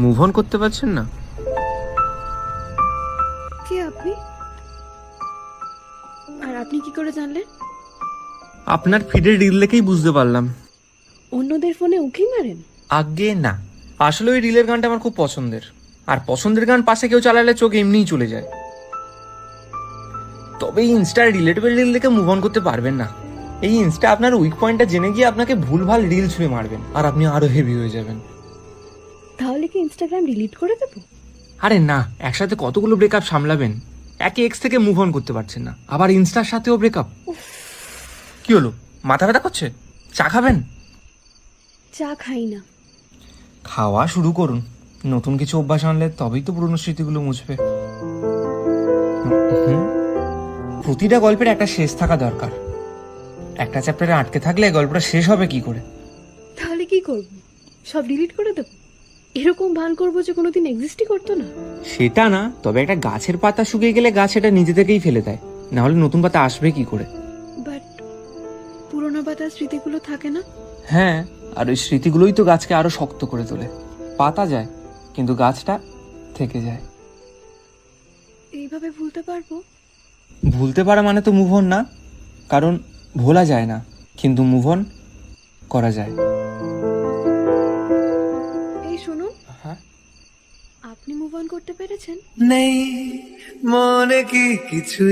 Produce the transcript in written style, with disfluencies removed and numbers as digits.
Move on করতে পারছেন না? কে আপনি? আর আপনি কি করে জানলেন? আপনার ফিডের রিল দেখেই বুঝতে পারলাম। অন্যদের ফোনে উকি মারেন? আগে না, আসলে ওই রিলের গানটা আমার খুব পছন্দের। আর পছন্দের গান পাশে কেউ চালালে চোখ এমনিই চলে যায়। তবে এই ইনস্টার রিলেটেবল রিল দেখে মুভ অন করতে পারবেন না। এই ইনস্টা আপনার উইক পয়েন্টটা জেনে গিয়ে আপনাকে ভুলভাল রিল ছুঁয়ে মারবেন, আর আপনি আরো হেভি হয়ে যাবেন। তাহলে কি ইনস্টাগ্রাম ডিলিট করে দেবো? আরে না, একসাথে কতগুলো ব্রেকআপ সামলাবেন? একে এক্স থেকে মুভ অন করতে পারছেন না, আবার ইনস্টার সাথেও ব্রেকআপ। কি হলো, মাথা ব্যথা করছে? চা খাবেন? চা খাই না। খাওয়া শুরু করুন। নতুন কিছু অভ্যাস আনলে তবেই তো পুরনো স্মৃতিগুলো মুছবে। প্রতিটা গল্পের একটা শেষ থাকা দরকার। একটা চ্যাপ্টারে আটকে থাকলে গল্পটা শেষ হবে কি করে? তাহলে কি করব? সব ডিলিট করে দেবো? এরকম ভান করবো যে কোনোদিন এক্সিস্টই করতো না? সেটা না, তবে একটা গাছের পাতা শুকিয়ে গেলে গাছ এটা নিজে থেকেই ফেলে দেয়, না হলে নতুন পাতা আসবে কি করে? বাট পুরোনো পাতার স্মৃতিগুলো থাকে না? হ্যাঁ, আর ওই স্মৃতিগুলোই তো গাছকে আরো শক্ত করে তোলে। পাতা যায় কিন্তু গাছটা থেকে যায়। এইভাবে ভুলতে পারবো? ভুলতে পারা মানে তো মুভ অন না, কারণ ভোলা যায় না, কিন্তু মুভ অন করা যায়। এই শুনুন, হ্যাঁ, আপনি মুভ অন করতে পেরেছেন? নেই মনে কি কিছু